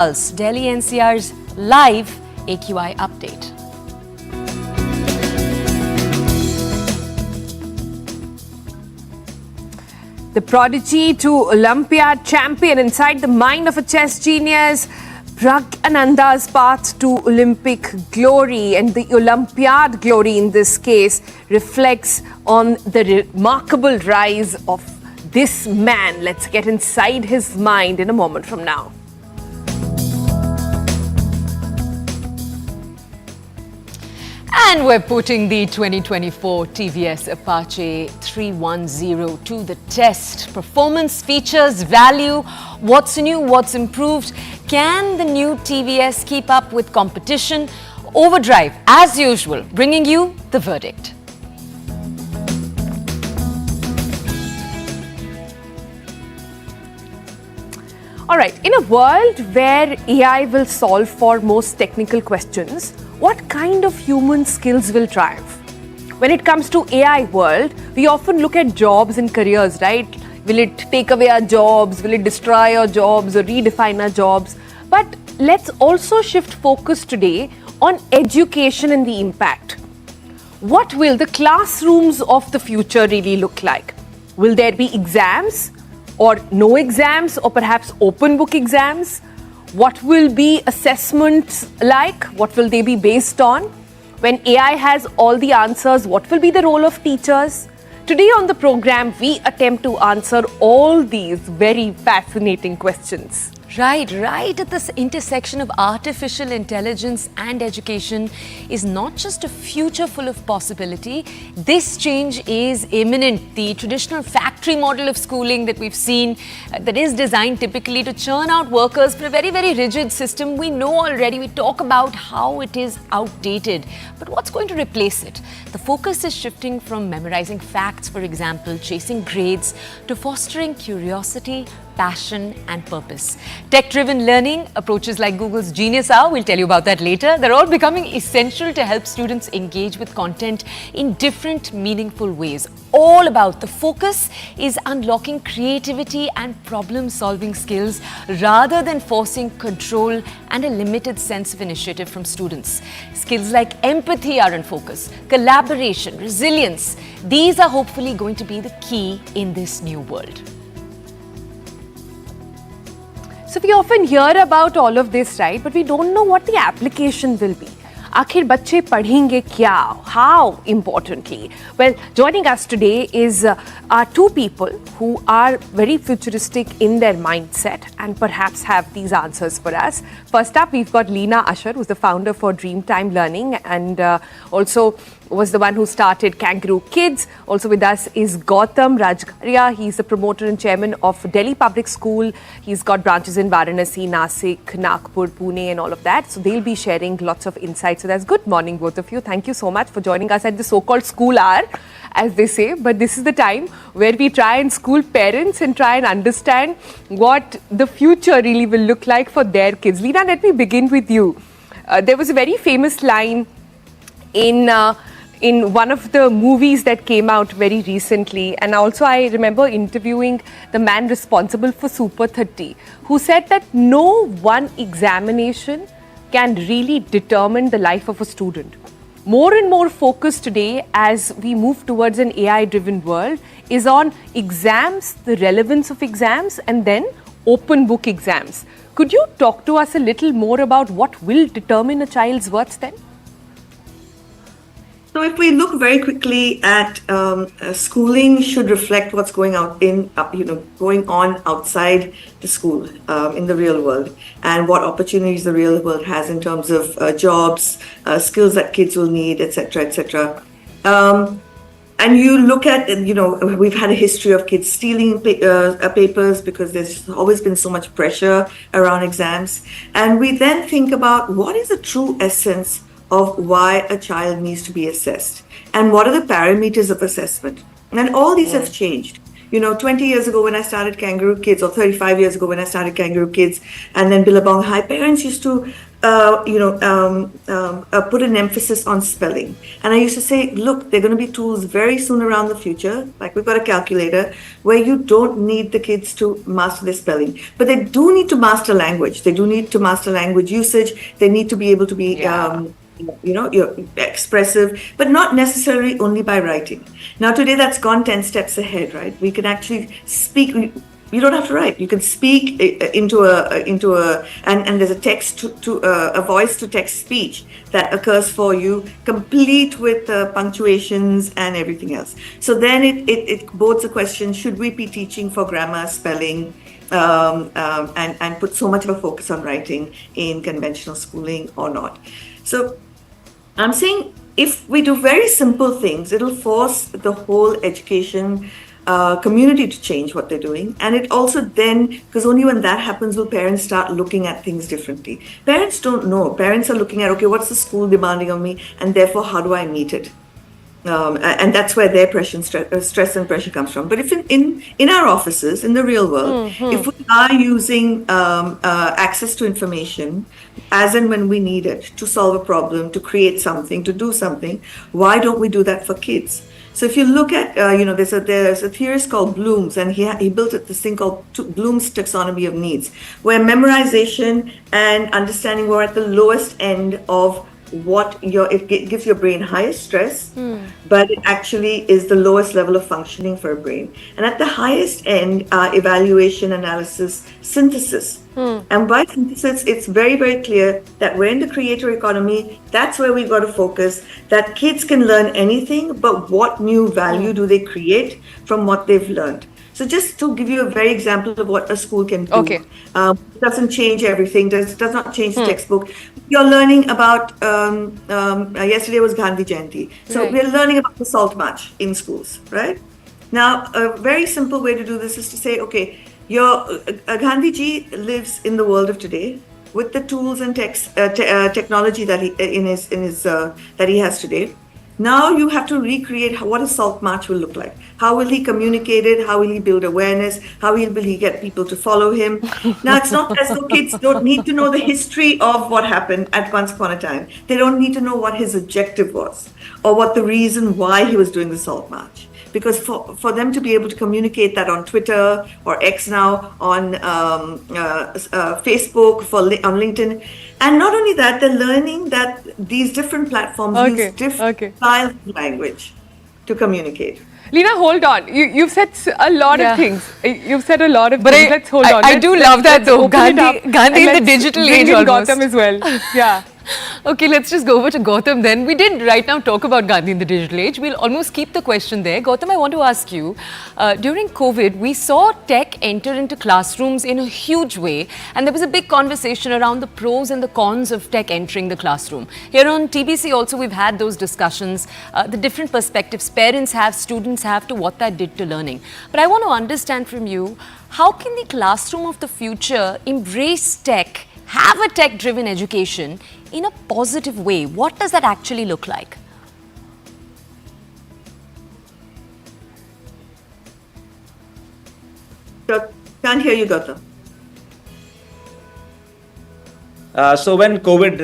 Delhi-NCR's live AQI update. The prodigy to Olympiad champion inside the mind of a chess genius, Pragyananda's path to Olympic glory and the Olympiad glory in this case reflects on the remarkable rise of this man. Let's get inside his mind in a moment from now. And we're putting the 2024 TVS Apache 310 to the test. Performance, features, value, what's new, what's improved. Can the new TVS keep up with competition? Overdrive, as usual, bringing you the verdict. All right, in a world where AI will solve for most technical questions, what kind of human skills will triumph? When it comes to AI world, we often look at jobs and careers, right? Will it take away our jobs? Will it destroy our jobs or redefine our jobs? But let's also shift focus today on education and the impact. What will the classrooms of the future really look like? Will there be exams or no exams or perhaps open book exams? What will be assessments like? What will they be based on? When AI has all the answers, what will be the role of teachers? Today on the program, we attempt to answer all these very fascinating questions. Right at this intersection of artificial intelligence and education is not just a future full of possibility. This change is imminent. The traditional factory model of schooling that we've seen that is designed typically to churn out workers for a very, very rigid system, we know already. We talk about how it is outdated. But what's going to replace it? The focus is shifting from memorizing facts, for example, chasing grades, to fostering curiosity, passion and purpose. Tech-driven learning, approaches like Google's Genius Hour, we'll tell you about that later, they're all becoming essential to help students engage with content in different meaningful ways. All about the focus is unlocking creativity and problem-solving skills rather than forcing control and a limited sense of initiative from students. Skills like empathy are in focus, collaboration, resilience. These are hopefully going to be the key in this new world. So we often hear about all of this, right? But we don't know what the application will be. Aakhir bachche padhenge kya? How importantly? Well, joining us today is our two people who are very futuristic in their mindset and perhaps have these answers for us. First up, we've got Leena Usher, who's the founder for Dreamtime Learning and also was the one who started Kangaroo Kids. Also with us is Gautam Rajgaria. He's the promoter and chairman of Delhi Public School. He's got branches in Varanasi, Nasik, Nagpur, Pune and all of that. So they'll be sharing lots of insights with us. Good morning, both of you. Thank you so much for joining us at the so-called school hour, as they say. But this is the time where we try and school parents and try and understand what the future really will look like for their kids. Leena, let me begin with you. There was a very famous line in one of the movies that came out very recently, and also I remember interviewing the man responsible for Super 30, who said that no one examination can really determine the life of a student. More and more focus today as we move towards an AI-driven world is on exams, the relevance of exams, and then open book exams. Could you talk to us a little more about what will determine a child's worth then? So if we look very quickly at schooling should reflect what's going on outside the school in the real world, and what opportunities the real world has in terms of jobs, skills that kids will need, etc., etc. And you look at, we've had a history of kids stealing papers because there's always been so much pressure around exams, and we then think about what is the true essence of why a child needs to be assessed and what are the parameters of assessment. And all these have changed. 20 years ago when I started Kangaroo Kids, or 35 years ago when I started Kangaroo Kids, and then Billabong High, parents used to put an emphasis on spelling. And I used to say, look, there are going to be tools very soon around the future, like we've got a calculator, where you don't need the kids to master their spelling. But they do need to master language. They do need to master language usage. They need to be able to be, you're expressive, but not necessarily only by writing. Now, today that's gone 10 steps ahead, right? We can actually speak. You don't have to write. You can speak and there's a text to a voice to text speech that occurs for you, complete with punctuations and everything else. So then it bodes the question: should we be teaching for grammar, spelling, and put so much of a focus on writing in conventional schooling or not? So I'm saying if we do very simple things, it'll force the whole education community to change what they're doing. And it also then, because only when that happens will parents start looking at things differently. Parents don't know. Parents are looking at, okay, what's the school demanding of me? And therefore, how do I meet it? And that's where their pressure, stress and pressure comes from. But if in our offices, in the real world, if we are using access to information as and when we need it to solve a problem, to create something, to do something, why don't we do that for kids? So if you look at, there's a theorist called Bloom's, and he built this thing called Bloom's taxonomy of needs, where memorization and understanding were at the lowest end of it gives your brain highest stress, but it actually is the lowest level of functioning for a brain. And at the highest end are evaluation, analysis, synthesis. And by synthesis, it's very, very clear that we're in the creator economy. That's where we've got to focus, that kids can learn anything, but what new value do they create from what they've learned? So just to give you a very example of what a school can do. Okay. It doesn't change everything, does not change the textbook. You're learning about, yesterday was Gandhi Jayanti. So Right. we're learning about the Salt March in schools, right? Now, a very simple way to do this is to say, okay, Gandhi ji lives in the world of today with the tools and technology that that he has today. Now you have to recreate what a Salt March will look like. How will he communicate it? How will he build awareness? How will he get people to follow him? Now, it's not as though kids don't need to know the history of what happened at once upon a time. They don't need to know what his objective was or what the reason why he was doing the Salt March. Because for them to be able to communicate that on Twitter or X now, on Facebook, on LinkedIn, and not only that, they're learning that these different platforms use different styles of language to communicate. Leena, hold on. You've said a lot of things. You've said a lot of But things. Let's hold on. I do love that though. Gandhi in the digital age almost. Gautam as well. Yeah. Okay, let's just go over to Gautam then. We did right now talk about Gandhi in the digital age. We'll almost keep the question there. Gautam, I want to ask you, during COVID, we saw tech enter into classrooms in a huge way, and there was a big conversation around the pros and the cons of tech entering the classroom. Here on TBC also, we've had those discussions, the different perspectives parents have, students have to what that did to learning. But I want to understand from you, how can the classroom of the future embrace tech, have a tech-driven education in a positive way? What does that actually look like? Can't hear you, Gautam. So when COVID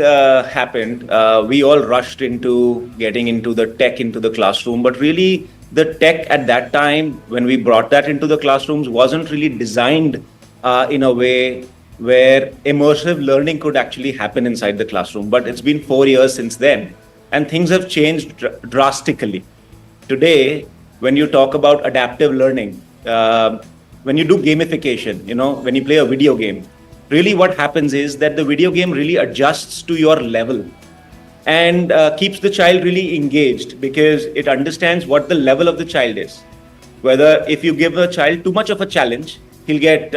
happened, we all rushed into getting into the tech into the classroom, but really the tech at that time, when we brought that into the classrooms, wasn't really designed in a way where immersive learning could actually happen inside the classroom. But it's been 4 years since then, and things have changed drastically. Today, when you talk about adaptive learning, when you do gamification, when you play a video game, really what happens is that the video game really adjusts to your level and keeps the child really engaged, because it understands what the level of the child is. Whether if you give a child too much of a challenge, he'll get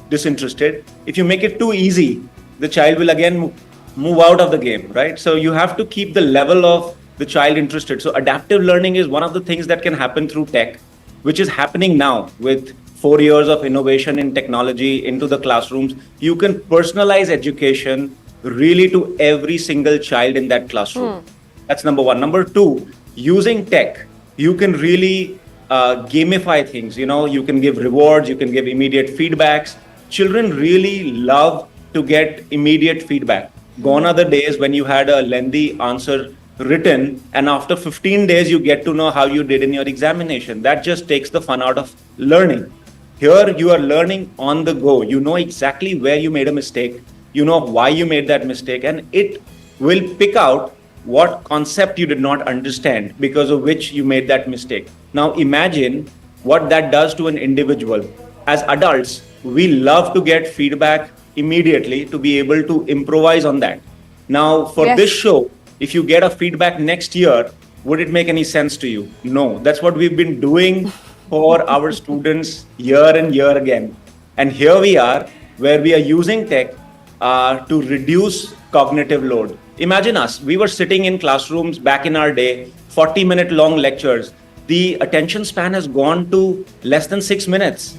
disinterested. If you make it too easy, the child will again move out of the game, right? So you have to keep the level of the child interested. So adaptive learning is one of the things that can happen through tech, which is happening now with 4 years of innovation in technology into the classrooms. You can personalize education really to every single child in that classroom. That's number one. Number two, using tech, you can really gamify things. You can give rewards, you can give immediate feedbacks. Children really love to get immediate feedback. Gone are the days when you had a lengthy answer written, and after 15 days, you get to know how you did in your examination. That just takes the fun out of learning. Here, you are learning on the go. You know exactly where you made a mistake, you know why you made that mistake, and it will pick out what concept you did not understand because of which you made that mistake. Now, imagine what that does to an individual. As adults, we love to get feedback immediately to be able to improvise on that. Now, for Yes. this show, if you get a feedback next year, would it make any sense to you? No. That's what we've been doing for our students year and year again. And here we are, where we are using tech to reduce cognitive load. Imagine us, we were sitting in classrooms back in our day, 40-minute long lectures. The attention span has gone to less than 6 minutes.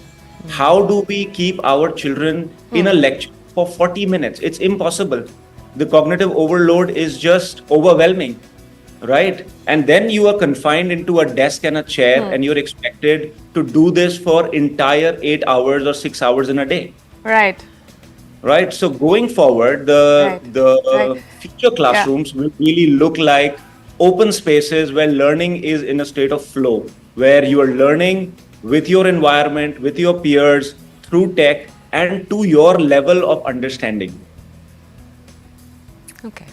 How do we keep our children in a lecture for 40 minutes? It's impossible. The cognitive overload is just overwhelming, right? And then you are confined into a desk and a chair, and you're expected to do this for entire 8 hours or 6 hours in a day. Right. Right. So going forward, the future classrooms will really look like open spaces where learning is in a state of flow, where you are learning with your environment, with your peers, through tech, and to your level of understanding. Okay.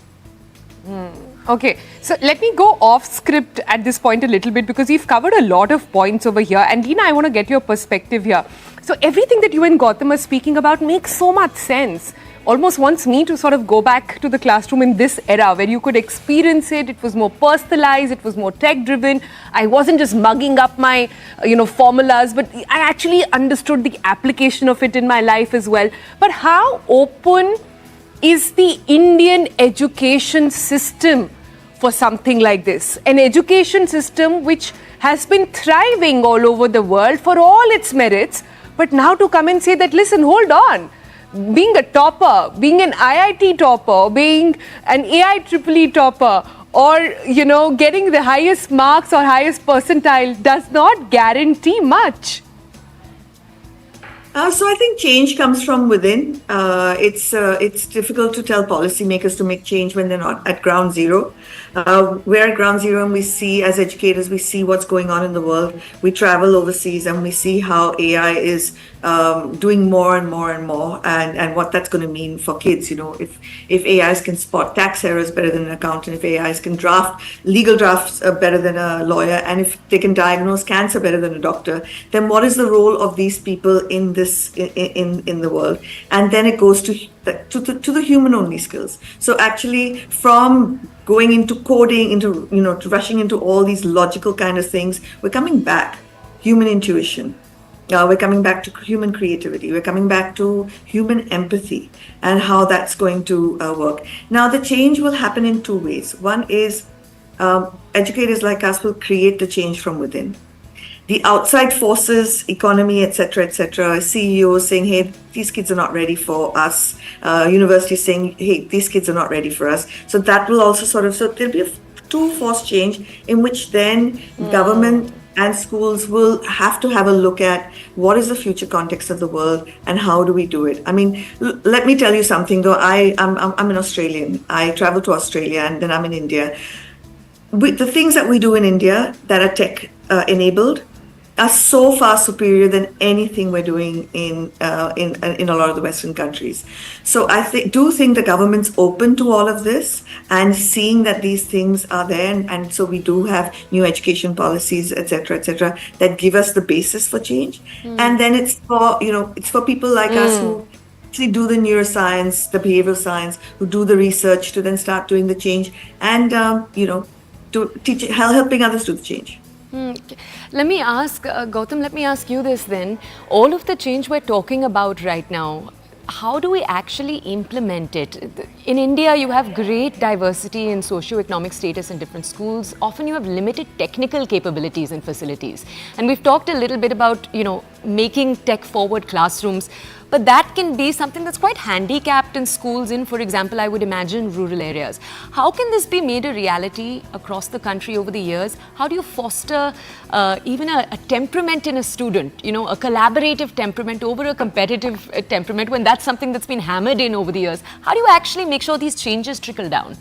Okay, so let me go off script at this point a little bit because we've covered a lot of points over here. And Leena, I want to get your perspective here. So everything that you and Gautam are speaking about makes so much sense. Almost wants me to sort of go back to the classroom in this era where you could experience it. It was more personalized. It was more tech driven. I wasn't just mugging up my, formulas, but I actually understood the application of it in my life as well. But how open is the Indian education system for something like this? An education system which has been thriving all over the world for all its merits, but now to come and say that, listen, hold on, being a topper, being an IIT topper, being an AIEEE topper, or, getting the highest marks or highest percentile does not guarantee much. So I think change comes from within. It's difficult to tell policymakers to make change when they're not at ground zero. We're at ground zero and we see, as educators, we see what's going on in the world. We travel overseas and we see how AI is doing more and more and more, and what that's going to mean for kids. If AIs can spot tax errors better than an accountant, if AIs can draft legal drafts better than a lawyer, and if they can diagnose cancer better than a doctor, then what is the role of these people in this in the world? And then it goes to the human only skills. So actually, from going into coding, to rushing into all these logical kind of things, we're coming back human intuition. We're coming back to human creativity. We're coming back to human empathy and how that's going to work. Now, the change will happen in two ways. One is educators like us will create the change from within. The outside forces, economy, etc., CEOs saying, hey, these kids are not ready for us. Universities saying, hey, these kids are not ready for us. So that will also so there'll be a two-force change in which then government and schools will have to have a look at what is the future context of the world and how do we do it. I mean, let me tell you something though. I'm an Australian. I travel to Australia and then I'm in India. The things that we do in India that are tech enabled are so far superior than anything we're doing in a lot of the Western countries. So I do think the government's open to all of this and seeing that these things are there, and so we do have new education policies, etc., that give us the basis for change. And then it's for people like us who actually do the neuroscience, the behavioral science, who do the research to then start doing the change and to teach, helping others do the change. Let me ask, Gautam, let me ask you this then. All of the change we're talking about right now, how do we actually implement it? In India, you have great diversity in socio-economic status in different schools. Often you have limited technical capabilities and facilities. And we've talked a little bit about, making tech-forward classrooms. but that can be something that's quite handicapped in schools in, for example, I would imagine rural areas. How can this be made a reality across the country over the years? How do you foster even a temperament in a student, you know, a collaborative temperament over a competitive temperament, when that's something that's been hammered in over the years? How do you actually make sure these changes trickle down?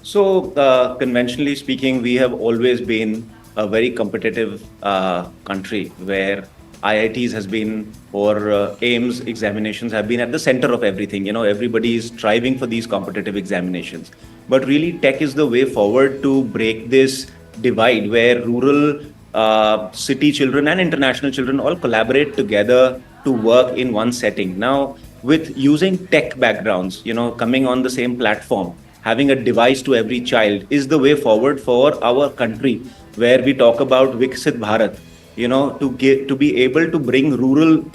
So, conventionally speaking, we have always been a very competitive country where IITs has been, or AIMS examinations have been at the center of everything. You know, everybody is striving for these competitive examinations. But really, tech is the way forward to break this divide where rural, city children and international children all collaborate together to work in one setting. Now, with using tech backgrounds, you know, coming on the same platform, having a device to every child is the way forward for our country, where we talk about Viksit Bharat, you know, to be able to bring rural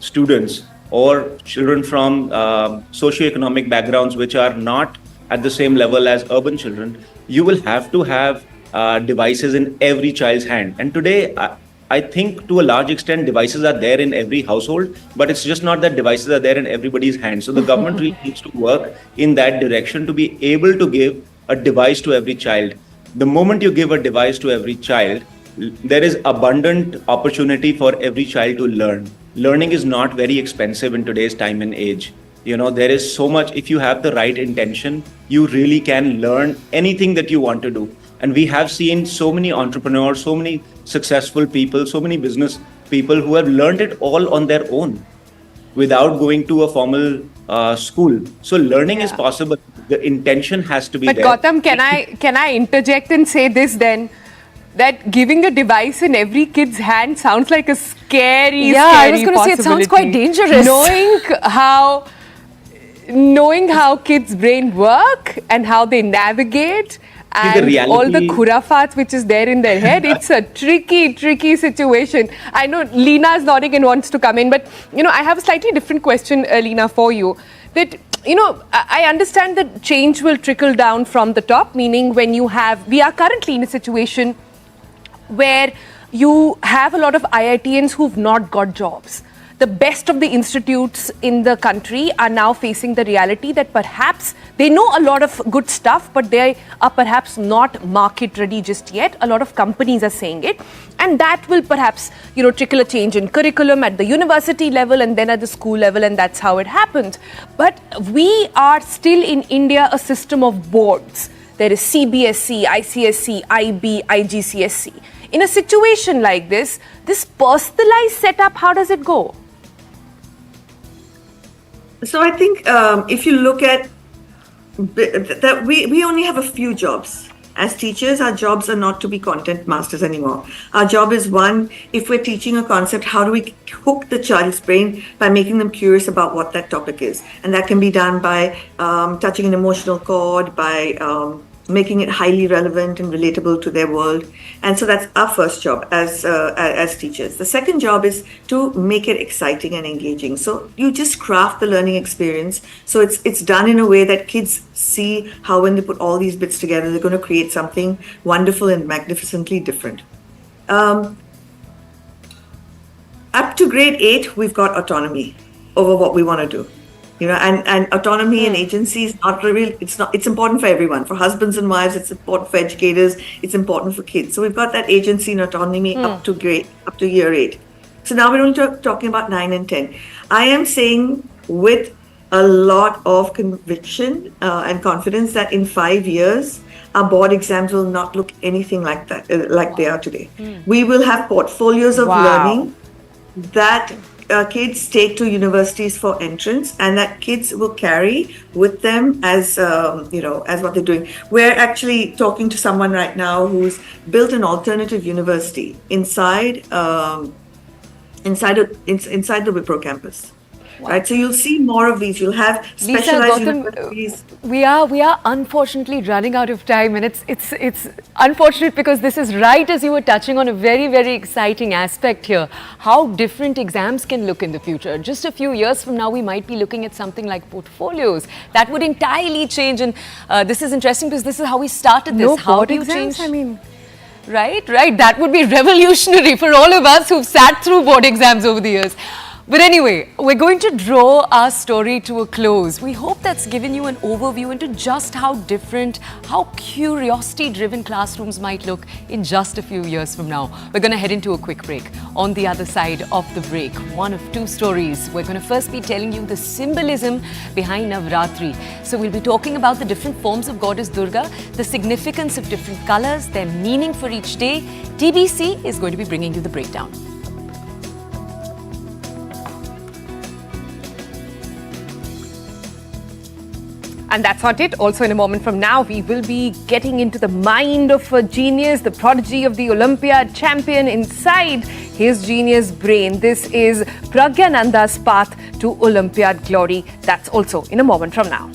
students or children from socioeconomic backgrounds which are not at the same level as urban children. You will have to have devices in every child's hand. And today, I think to a large extent, devices are there in every household, but it's just not that devices are there in everybody's hands. So the government really needs to work in that direction to be able to give a device to every child. The moment you give a device to every child, there is abundant opportunity for every child to learn. Learning is not very expensive in today's time and age. You know, there is so much, if you have the right intention, you really can learn anything that you want to do. And we have seen so many entrepreneurs, so many successful people, so many business people who have learned it all on their own without going to a formal school. So learning is possible. The intention has to be but there. But Gautam, can I interject and say this then? That giving a device in every kid's hand sounds like a scary, I was going to say it sounds quite dangerous. Knowing how kids' brain work and how they navigate and all the khurafats which is there in their head, it's a tricky situation. I know Leena's nodding and wants to come in, but you know, I have a slightly different question, Leena, for you. That, you know, I understand that change will trickle down from the top, meaning we are currently in a situation where you have a lot of IITians who've not got jobs. The best of the institutes in the country are now facing the reality that perhaps they know a lot of good stuff, but they are perhaps not market ready just yet. A lot of companies are saying it. And that will perhaps, you know, trickle a change in curriculum at the university level and then at the school level, and that's how it happens. But we are still in India a system of boards. There is CBSE, ICSE, IB, IGCSE. In a situation like this personalized setup, how does it go? So I think if you look at that, we only have a few jobs. As teachers, our jobs are not to be content masters anymore. Our job is one, if we're teaching a concept, how do we hook the child's brain by making them curious about what that topic is? And that can be done by touching an emotional chord, by making it highly relevant and relatable to their world. And so that's our first job as teachers. The second job is to make it exciting and engaging. So you just craft the learning experience. So it's done in a way that kids see how when they put all these bits together, they're going to create something wonderful and magnificently different. Up to grade 8, we've got autonomy over what we want to do. You know, and autonomy and agency is not really, it's important for everyone. For husbands and wives, it's important for educators, it's important for kids. So we've got that agency and autonomy up to year 8. So now we're only talking about 9 and 10. I am saying with a lot of conviction and confidence that in 5 years, our board exams will not look anything like that, like they are today. We will have portfolios of learning that kids take to universities for entrance, and that kids will carry with them as as what they're doing. We're actually talking to someone right now who's built an alternative university inside the Wipro campus. Right, so you'll see more of these. You'll have specialized universities. We are unfortunately running out of time, and it's unfortunate because this is right as you were touching on a very, very exciting aspect here. How different exams can look in the future. Just a few years from now, we might be looking at something like portfolios that would entirely change. And this is interesting because this is how we started this. How board do you exams? change? I mean, right. That would be revolutionary for all of us who've sat through board exams over the years. But anyway, we're going to draw our story to a close. We hope that's given you an overview into just how different, how curiosity-driven classrooms might look in just a few years from now. We're going to head into a quick break. On the other side of the break, one of two stories. We're going to first be telling you the symbolism behind Navratri. So we'll be talking about the different forms of Goddess Durga, the significance of different colors, their meaning for each day. TBC is going to be bringing you the breakdown. And that's not it. Also, in a moment from now, we will be getting into the mind of a genius, the prodigy of the Olympiad champion inside his genius brain. This is Pragyananda's path to Olympiad glory. That's also in a moment from now.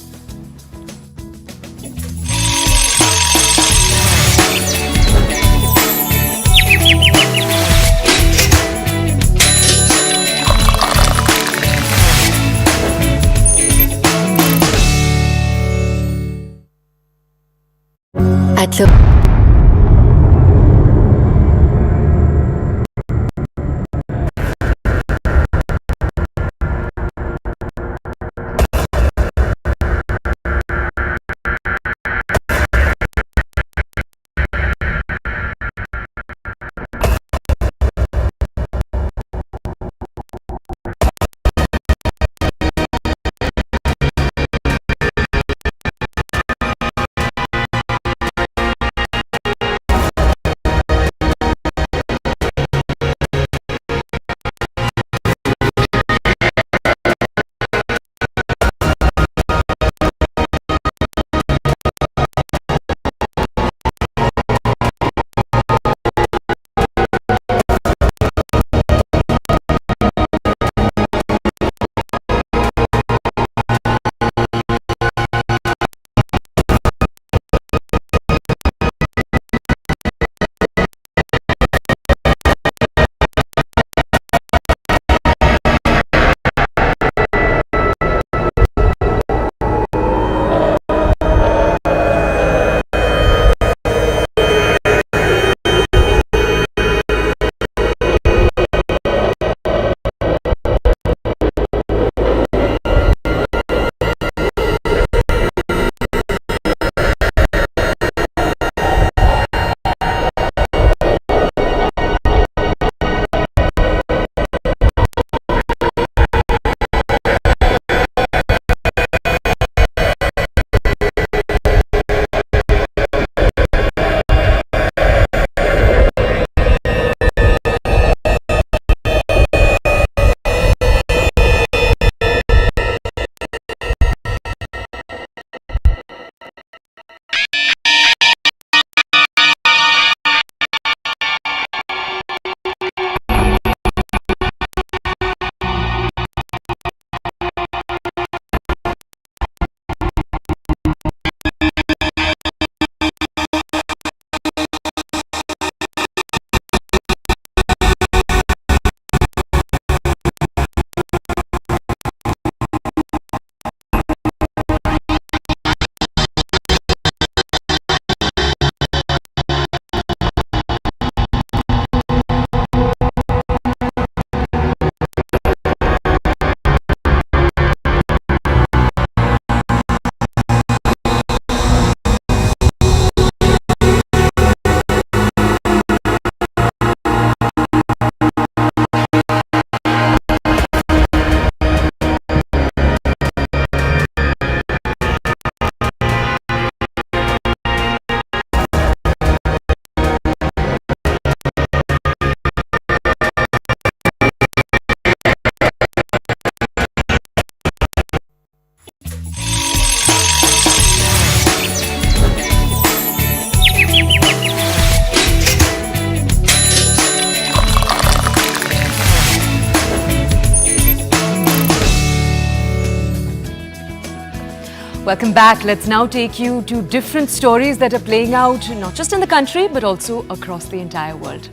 Welcome back. Let's now take you to different stories that are playing out not just in the country but also across the entire world.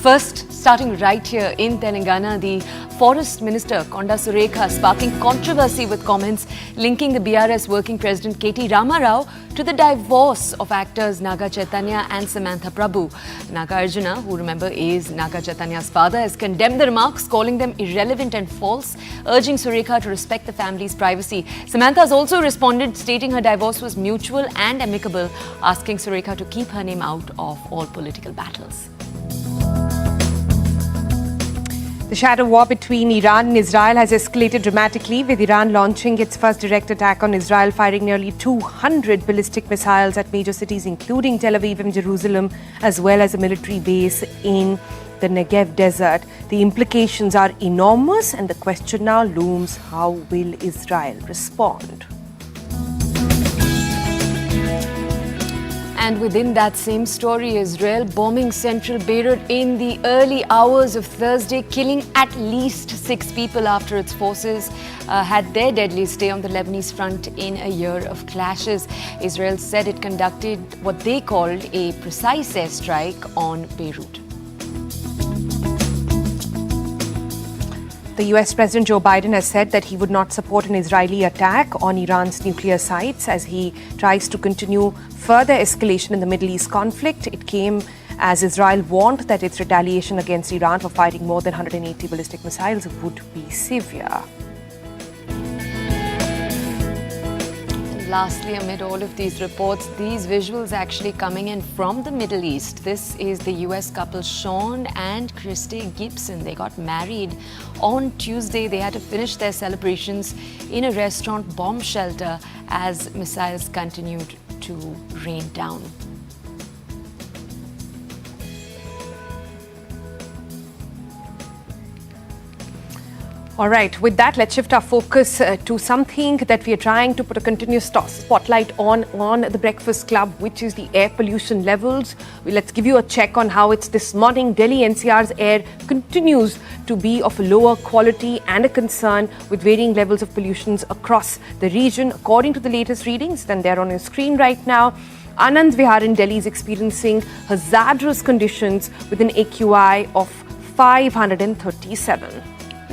First, starting right here in Telangana, the Forest Minister Konda Surekha sparking controversy with comments linking the BRS working president K.T. Ramarao to the divorce of actors Naga Chaitanya and Samantha Prabhu. Naga Arjuna, who remember is Naga Chaitanya's father, has condemned the remarks, calling them irrelevant and false, urging Surekha to respect the family's privacy. Samantha has also responded, stating her divorce was mutual and amicable, asking Surekha to keep her name out of all political battles. The shadow war between Iran and Israel has escalated dramatically, with Iran launching its first direct attack on Israel, firing nearly 200 ballistic missiles at major cities including Tel Aviv and Jerusalem, as well as a military base in the Negev desert. The implications are enormous, and the question now looms: how will Israel respond? And within that same story, Israel bombing central Beirut in the early hours of Thursday, killing at least 6 people after its forces had their deadliest day on the Lebanese front in a year of clashes. Israel said it conducted what they called a precise airstrike on Beirut. The US President Joe Biden has said that he would not support an Israeli attack on Iran's nuclear sites as he tries to continue further escalation in the Middle East conflict. It came as Israel warned that its retaliation against Iran for firing more than 180 ballistic missiles would be severe. Lastly, amid all of these reports, these visuals actually coming in from the Middle East. This is the US couple Sean and Christy Gibson. They got married on Tuesday. They had to finish their celebrations in a restaurant bomb shelter as missiles continued to rain down. All right, with that, let's shift our focus to something that we are trying to put a continuous spotlight on the Breakfast Club, which is the air pollution levels. Let's give you a check on how it's this morning. Delhi-NCR's air continues to be of a lower quality and a concern, with varying levels of pollutions across the region. According to the latest readings, and they're on your screen right now, Anand Vihar in Delhi is experiencing hazardous conditions with an AQI of 537.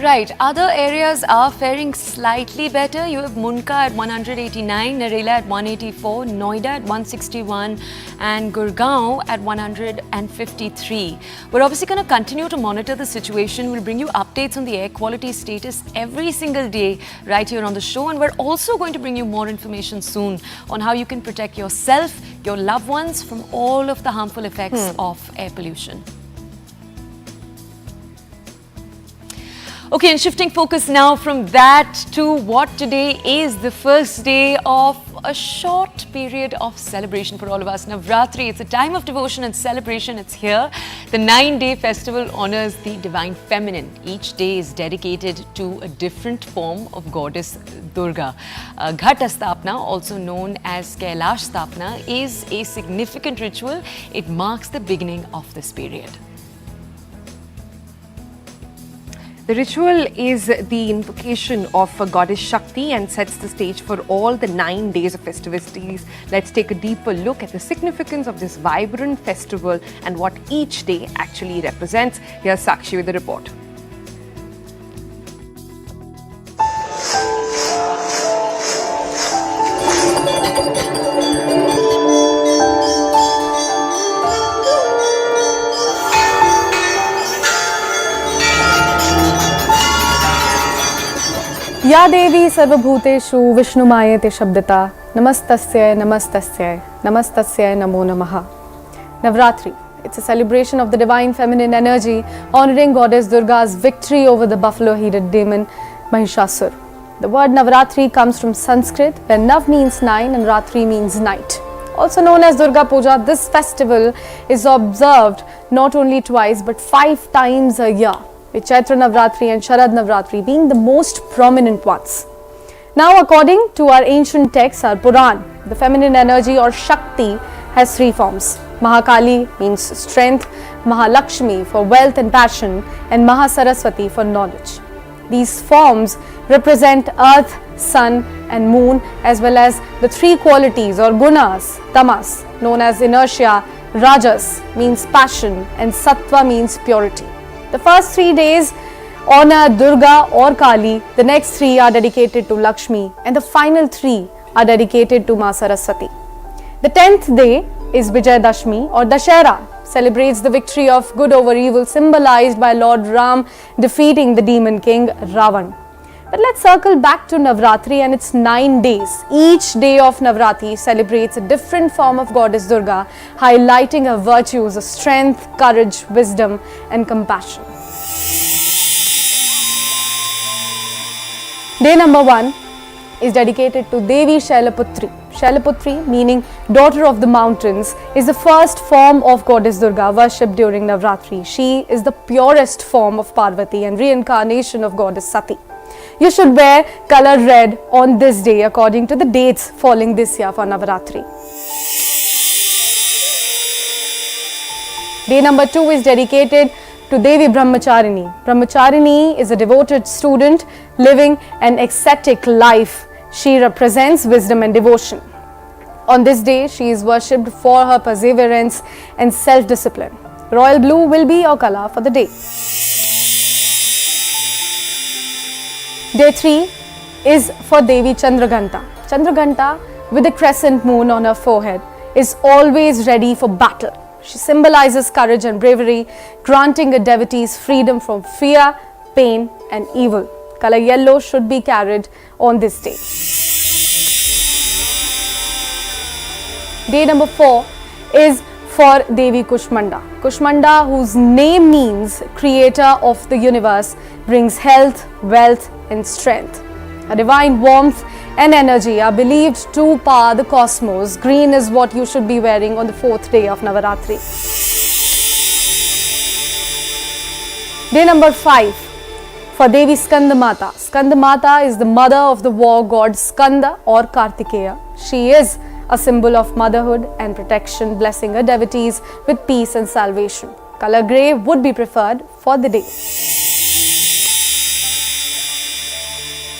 Right, other areas are faring slightly better. You have Munka at 189, Narela at 184, Noida at 161 and Gurgaon at 153. We're obviously going to continue to monitor the situation. We'll bring you updates on the air quality status every single day right here on the show, and we're also going to bring you more information soon on how you can protect yourself, your loved ones from all of the harmful effects of air pollution. Okay, and shifting focus now from that to what today is the first day of a short period of celebration for all of us. Navratri, it's a time of devotion and celebration. It's here. The 9-day festival honors the divine feminine. Each day is dedicated to a different form of goddess Durga. Ghat Asthapna, also known as Kailash Sthapna, is a significant ritual. It marks the beginning of this period. The ritual is the invocation of goddess Shakti and sets the stage for all the 9 days of festivities. Let's take a deeper look at the significance of this vibrant festival and what each day actually represents. Here's Sakshi with the report. या देवी सर्वभूतेषु विष्णुमायेते शब्दता नमस्तस्यै नमस्तस्यै नमस्तस्यै नमो नमः. Navratri, it's a celebration of the divine feminine energy, honoring goddess Durga's victory over the buffalo-headed demon Mahishasur. The word Navratri comes from Sanskrit, where Nav means 9 and Ratri means night. Also known as Durga Puja, this festival is observed not only twice but 5 times a year, with Chaitra Navratri and Sharad Navratri being the most prominent ones. Now, according to our ancient texts, our Puran, the feminine energy or Shakti has 3 forms. Mahakali means strength, Mahalakshmi for wealth and passion, and Mahasaraswati for knowledge. These forms represent earth, sun and moon, as well as the 3 qualities or gunas, tamas, known as inertia, Rajas means passion and Sattva means purity. The first 3 days honor Durga or Kali, the next 3 are dedicated to Lakshmi, and the final 3 are dedicated to Ma Saraswati. The 10th day is Vijay Dashmi or Dashera, celebrates the victory of good over evil, symbolized by Lord Ram defeating the demon king Ravan. But let's circle back to Navratri and its 9 days. Each day of Navratri celebrates a different form of Goddess Durga, highlighting her virtues of strength, courage, wisdom, and compassion. Day number 1 is dedicated to Devi Shailaputri. Shailaputri, meaning daughter of the mountains, is the first form of Goddess Durga worshipped during Navratri. She is the purest form of Parvati and reincarnation of Goddess Sati. You should wear color red on this day according to the dates falling this year for Navratri. Day number 2 is dedicated to Devi Brahmacharini. Brahmacharini is a devoted student living an ascetic life. She represents wisdom and devotion. On this day, she is worshipped for her perseverance and self-discipline. Royal blue will be your color for the day. Day 3 is for Devi Chandraghanta. Chandraghanta, with a crescent moon on her forehead, is always ready for battle. She symbolizes courage and bravery, granting her devotees freedom from fear, pain, and evil. Color yellow should be carried on this day. Day number 4 is for Devi Kushmanda. Kushmanda, whose name means creator of the universe, brings health, wealth, and strength. A divine warmth and energy are believed to power the cosmos. Green is what you should be wearing on the 4th day of Navaratri. Day number 5 for Devi Skandamata. Skandamata is the mother of the war god Skanda or Kartikeya. She is a symbol of motherhood and protection, blessing her devotees with peace and salvation. Color grey would be preferred for the day.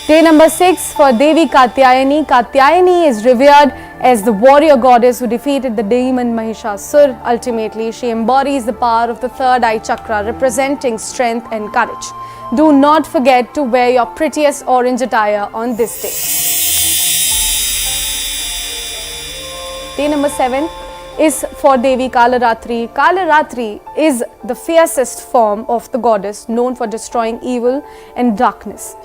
Day number 6 for Devi Katyayani. Katyayani is revered as the warrior goddess who defeated the demon Mahishasur. Ultimately, she embodies the power of the third eye chakra, representing strength and courage. Do not forget to wear your prettiest orange attire on this day. Day number 7 is for Devi Kalaratri. Kalaratri is the fiercest form of the goddess, known for destroying evil and darkness.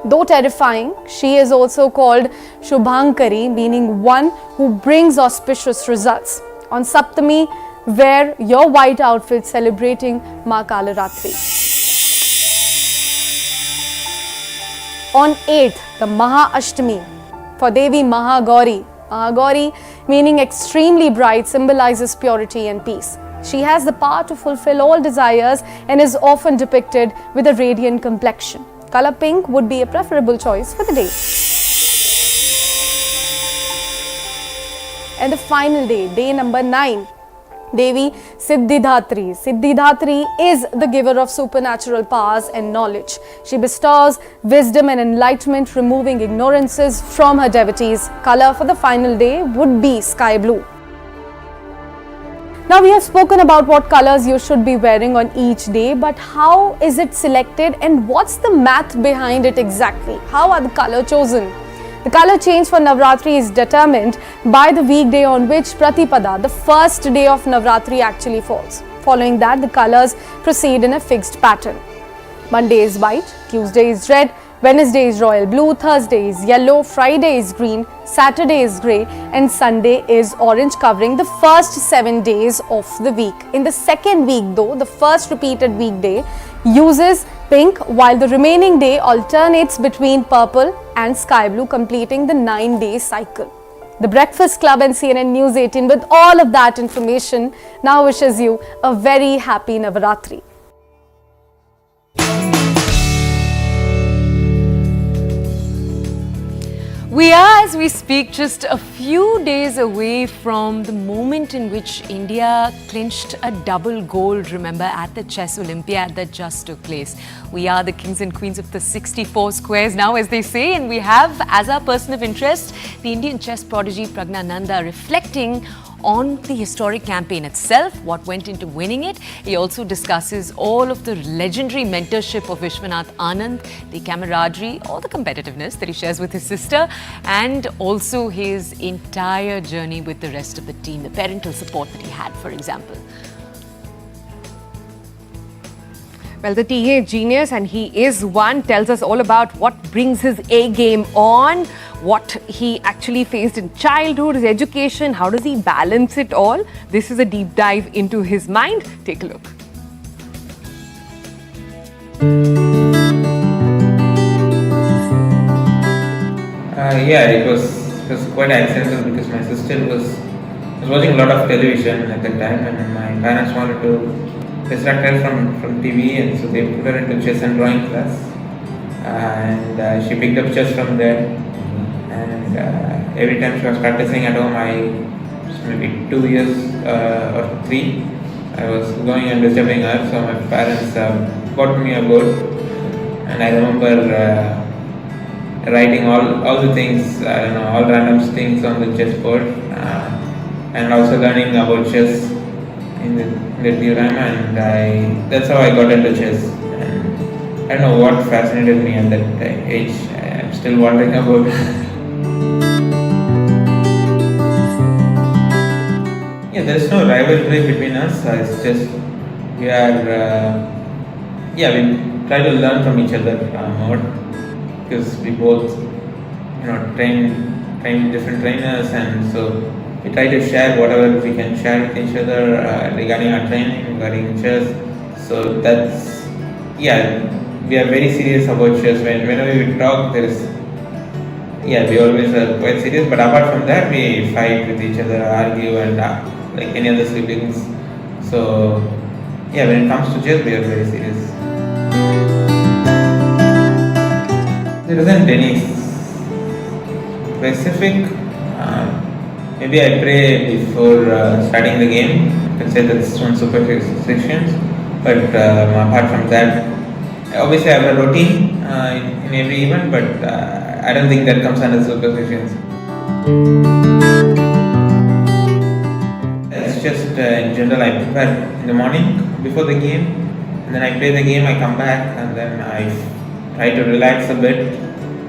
Though terrifying, she is also called Shubhankari, meaning one who brings auspicious results. On Saptami, wear your white outfit celebrating Ma Kalaratri. On 8th, the Maha Ashtami for Devi Mahagauri. Mahagauri, meaning extremely bright, symbolizes purity and peace. She has the power to fulfill all desires and is often depicted with a radiant complexion. Color pink would be a preferable choice for the day. And the final day, day number 9, Devi Siddhidhatri. Siddhidhatri is the giver of supernatural powers and knowledge. She bestows wisdom and enlightenment, removing ignorances from her devotees. Color for the final day would be sky blue. Now we have spoken about what colors you should be wearing on each day, but how is it selected and what's the math behind it exactly? How are the colors chosen? The color change for Navratri is determined by the weekday on which Pratipada, the first day of Navratri, actually falls. Following that, the colors proceed in a fixed pattern. Monday is white, Tuesday is red, Wednesday is royal blue, Thursday is yellow, Friday is green, Saturday is grey, and Sunday is orange, covering the first 7 days of the week. In the second week though, the first repeated weekday uses pink, while the remaining day alternates between purple and sky blue, completing the 9-day cycle. The Breakfast Club and CNN News 18 with all of that information now wishes you a very happy Navaratri. We are, as we speak, just a few days away from the moment in which India clinched a double gold, remember, at the Chess Olympiad that just took place. We are the kings and queens of the 64 squares now, as they say, and we have, as our person of interest, the Indian chess prodigy Pragna Nanda reflecting on the historic campaign itself, what went into winning it. He also discusses all of the legendary mentorship of Vishwanath Anand, the camaraderie or the competitiveness that he shares with his sister, and also his entire journey with the rest of the team, the parental support that he had, for example. Well, the TA genius, and he is one, tells us all about what brings his A game on, what he actually faced in childhood, his education, how does he balance it all. This is a deep dive into his mind. Take a look. It was quite accidental because my sister was watching a lot of television at that time, and my parents wanted to distract her from TV, and so they put her into chess and drawing class, and she picked up chess from there. And every time she was practicing at home, maybe 2 years or 3, I was going and disturbing her. So my parents bought me a board, and I remember writing all the things, all random things on the chessboard, and also learning about chess in the diorama, and that's how I got into chess. And I don't know what fascinated me at that age. I'm still wondering about it. There's no rivalry between us. It's just we are, we try to learn from each other more, because we both, train different trainers, and so we try to share whatever we can share with each other regarding our training, regarding chess. So that's, we are very serious about chess. Whenever we talk, we always are quite serious. But apart from that, we fight with each other, argue, and like any other siblings. So when it comes to chess, we are very serious. There isn't any specific. Maybe I pray before starting the game. You can say that's one superstitions. But apart from that, obviously I have a routine in every event, but I don't think that comes under superstitions. It's just in general, I prepare in the morning before the game, and then I play the game, I come back, and then I try to relax a bit,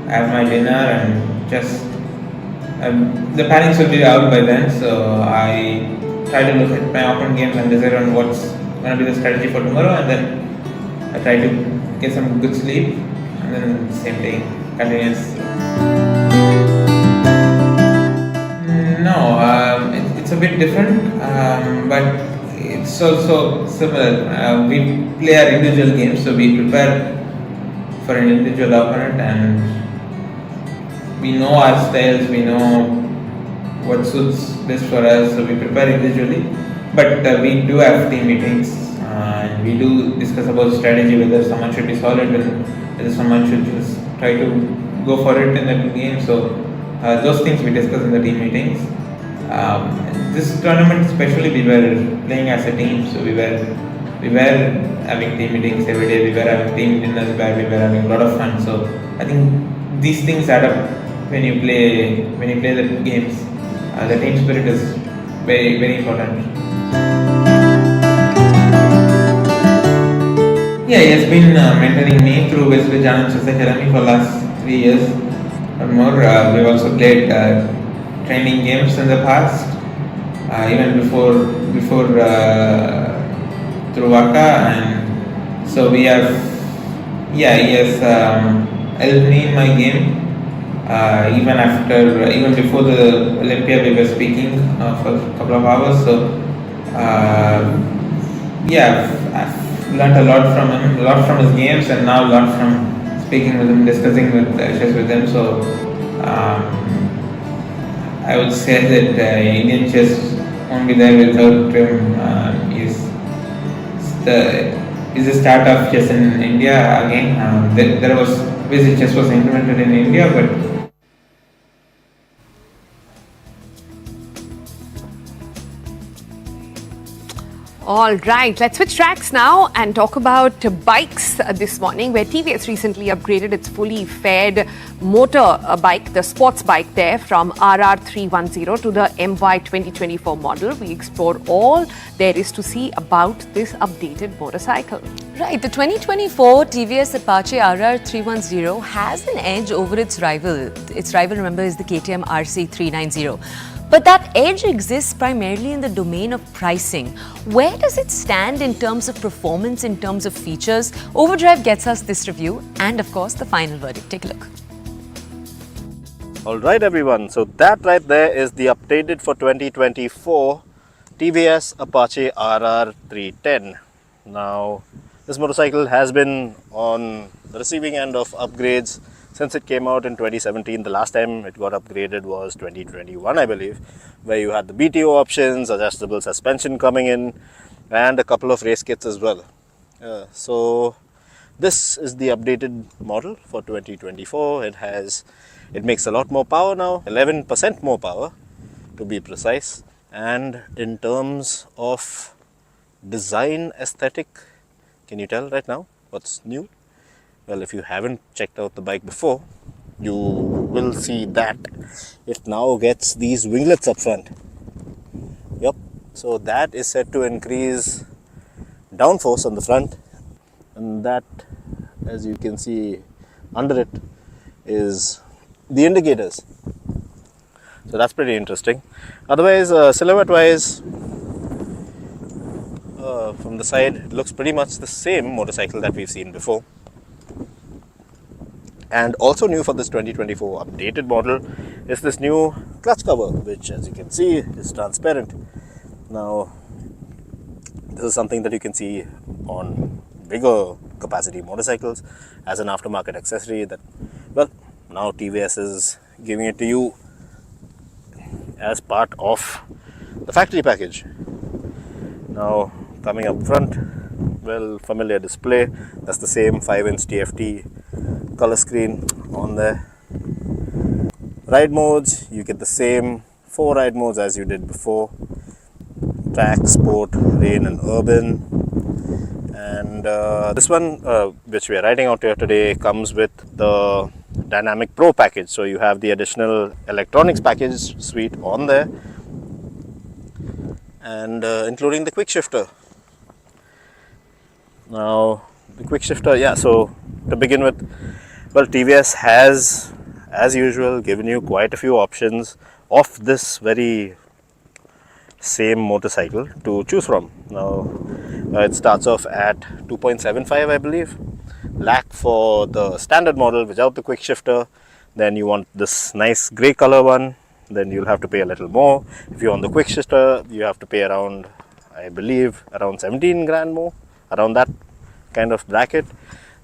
have my dinner, and just the panics will be out by then, so I try to look at my opponent games and decide on what's going to be the strategy for tomorrow, and then I try to get some good sleep, and then same thing continues. No, it's a bit different, but it's also similar. We play our individual games, so we prepare for an individual opponent, and we know our styles, we know what suits best for us, so we prepare individually. But we do have team meetings, and we do discuss about strategy, whether someone should be solid and whether someone should just try to go for it in the game. So those things we discuss in the team meetings. This tournament especially, we were playing as a team, so we were having team meetings every day, we were having team dinners where we were having a lot of fun. So I think these things add up when you play the games. The team spirit is very, very important. He has been mentoring me through West Vijay Chess Academy for the last 3 years or more. We've also played training games in the past, even before through Waka, and so we have. He has helped me in my game. Even before the Olympia, we were speaking for a couple of hours. So I've learned a lot from him, a lot from his games, and now a lot from speaking with him, discussing with chess with him. So I would say that Indian chess won't be there without him. Is the start of chess in India again. There was basic chess was implemented in India, but All right, let's switch tracks now and talk about bikes this morning, where TVS recently upgraded its fully faired motor bike, the sports bike there, from RR310 to the MY 2024 model. We explore all there is to see about this updated motorcycle. Right, the 2024 TVS Apache RR310 has an edge over its rival. Its rival, remember, is the KTM RC390. But that edge exists primarily in the domain of pricing. Where does it stand in terms of performance, in terms of features? Overdrive gets us this review and, of course, the final verdict. Take a look. Alright everyone, so that right there is the updated for 2024 TVS Apache RR310. Now, this motorcycle has been on the receiving end of upgrades since it came out in 2017. The last time it got upgraded was 2021, I believe, where you had the BTO options, adjustable suspension coming in, and a couple of race kits as well. So this is the updated model for 2024. It makes a lot more power now, 11% more power to be precise. And in terms of design aesthetic, can you tell right now what's new? Well, if you haven't checked out the bike before, you will see that it now gets these winglets up front. Yep, so that is set to increase downforce on the front, and that, as you can see under it, is the indicators. So that's pretty interesting. Otherwise, silhouette wise, from the side, it looks pretty much the same motorcycle that we've seen before. And also new for this 2024 updated model is this new clutch cover, which, as you can see, is transparent. Now, this is something that you can see on bigger capacity motorcycles as an aftermarket accessory that, well, now TVS is giving it to you as part of the factory package. Now, coming up front, well, familiar display. That's the same 5-inch TFT color screen on there. Ride modes, you get the same 4 ride modes as you did before: track, sport, rain and urban. And this one, which we are riding out here today, comes with the Dynamic Pro package. So you have the additional electronics package suite on there, and including the quick shifter. Now, the quick shifter, yeah, so to begin with, well, TVS has, as usual, given you quite a few options of this very same motorcycle to choose from. Now, it starts off at 2.75, I believe, lakh for the standard model without the quick shifter. Then you want this nice grey color one, then you'll have to pay a little more. If you want the quick shifter, you have to pay around, I believe, around 17 grand more, around that kind of bracket.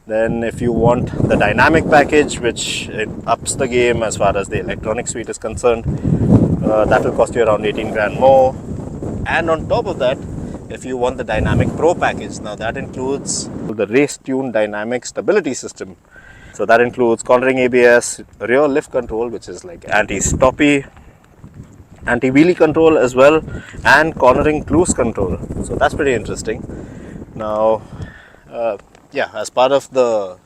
Then if you want the dynamic package, which it ups the game as far as the electronic suite is concerned, that will cost you around 18 grand more. And on top of that, if you want the Dynamic Pro package, now that includes the race tuned dynamic stability system. So that includes cornering ABS, rear lift control, which is like anti-stoppy, anti-wheelie control as well, and cornering cruise control. So that's pretty interesting. Now, yeah, as part of the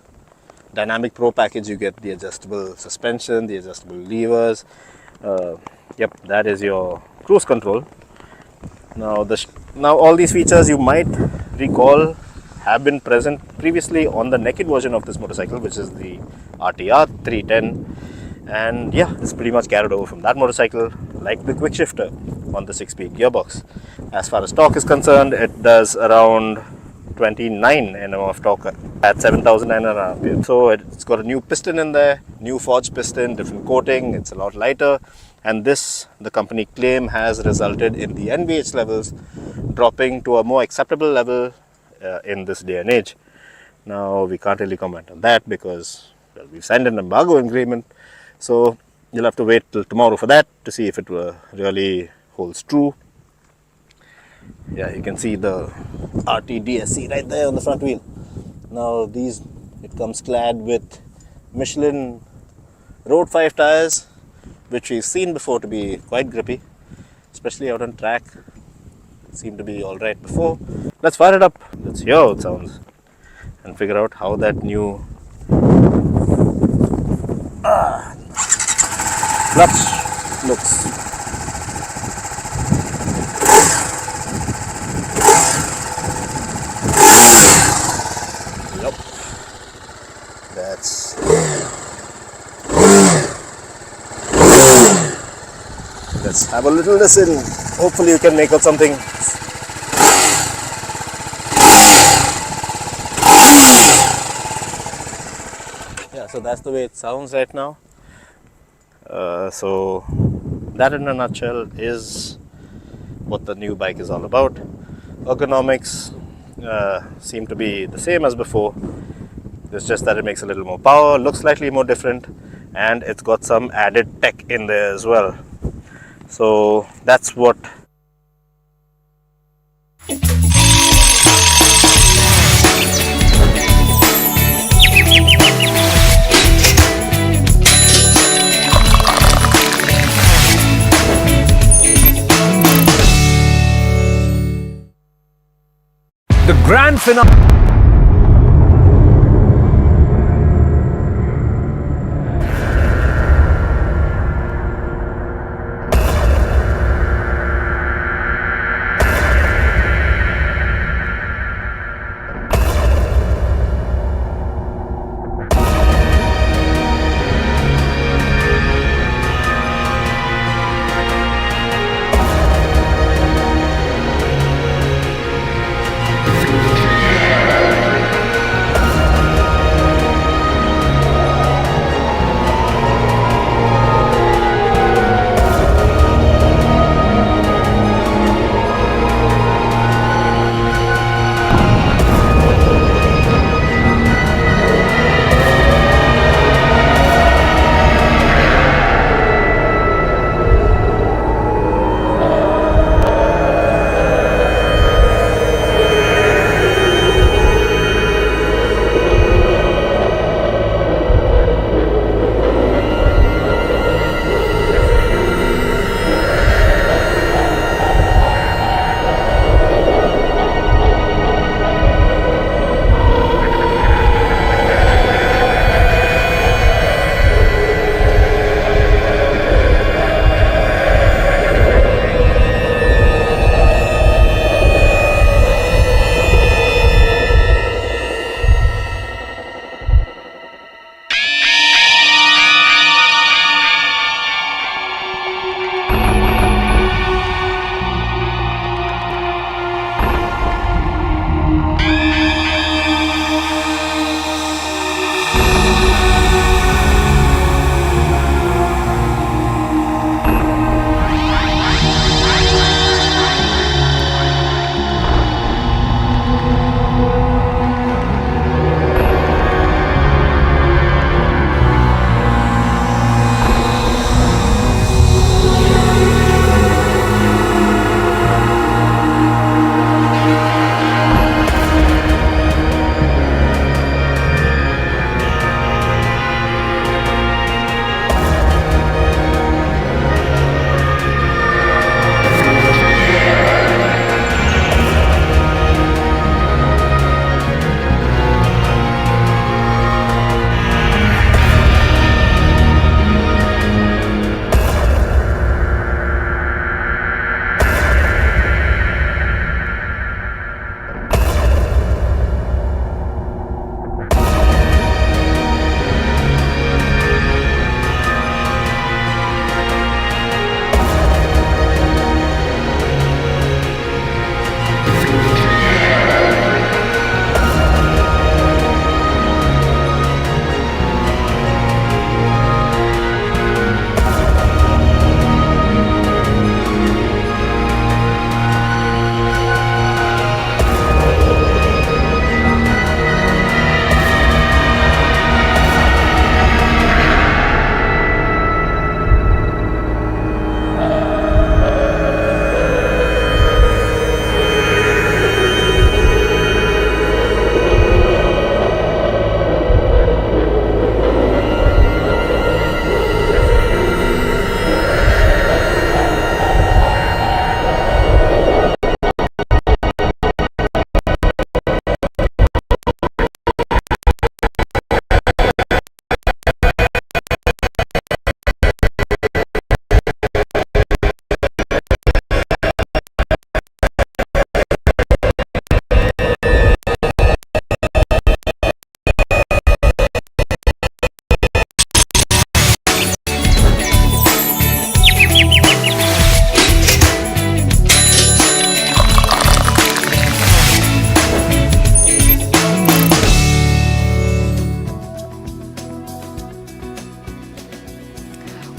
Dynamic Pro package, you get the adjustable suspension, the adjustable levers. Yep, that is your cruise control. Now all these features you might recall have been present previously on the naked version of this motorcycle, which is the RTR 310, and yeah, it's pretty much carried over from that motorcycle, like the quick shifter on the 6-speed gearbox. As far as torque is concerned, it does around 29 Nm of torque at 7,900 RPM. So it's got a new piston in there, new forged piston, different coating, it's a lot lighter, and this, the company claim, has resulted in the NVH levels dropping to a more acceptable level in this day and age. Now, we can't really comment on that because, well, we've signed an embargo agreement, so you'll have to wait till tomorrow for that to see if it really holds true. Yeah, you can see the RT-DSC right there on the front wheel. Now, it comes clad with Michelin Road 5 tires, which we've seen before to be quite grippy, especially out on track. seemed to be alright before. Let's fire it up. Let's hear how it sounds and figure out how that new clutch looks. Yep. Let's have a little listen. Hopefully you can make out something. Yeah, so that's the way it sounds right now. So that in a nutshell is what the new bike is all about. Ergonomics seem to be the same as before. It's just that it makes a little more power, looks slightly more different, and it's got some added tech in there as well. So that's what the grand finale.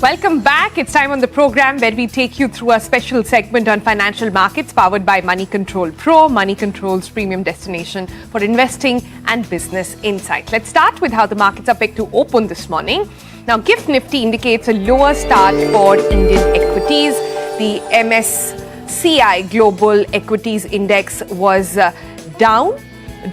Welcome back. It's time on the program where we take you through a special segment on financial markets powered by Money Control Pro, Money Control's premium destination for investing and business insight. Let's start with how the markets are picked to open this morning. Now, GIFT Nifty indicates a lower start for Indian equities. The MSCI Global Equities Index was down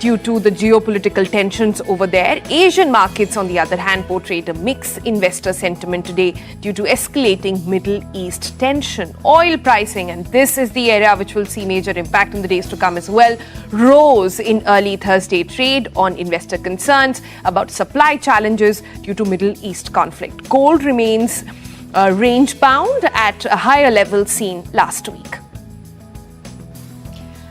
due to the geopolitical tensions over there. Asian markets, on the other hand, portrayed a mixed investor sentiment today due to escalating Middle East tension. Oil pricing, and this is the area which will see major impact in the days to come as well, rose in early Thursday trade on investor concerns about supply challenges due to Middle East conflict. Gold remains range bound at a higher level seen last week.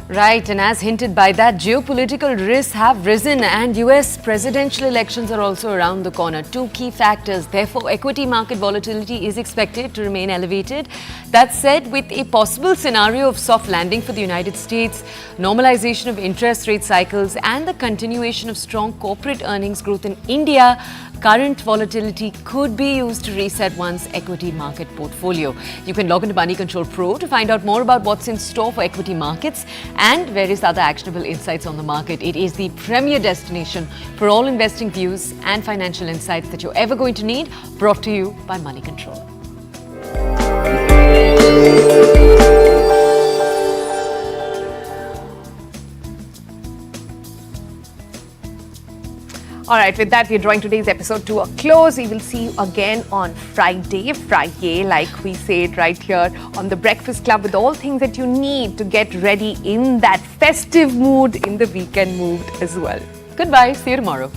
Right, and as hinted by that, geopolitical risks have risen and US presidential elections are also around the corner. Two key factors. Therefore, equity market volatility is expected to remain elevated. That said, with a possible scenario of soft landing for the United States, normalization of interest rate cycles and the continuation of strong corporate earnings growth in India, current volatility could be used to reset one's equity market portfolio. You can log into Money Control Pro to find out more about what's in store for equity markets and various other actionable insights on the market. It is the premier destination for all investing views and financial insights that you're ever going to need, brought to you by Money Control. All right, with that, we're drawing today's episode to a close. We will see you again on Friday, like we say it right here on The Breakfast Club, with all things that you need to get ready in that festive mood, in the weekend mood as well. Goodbye, see you tomorrow.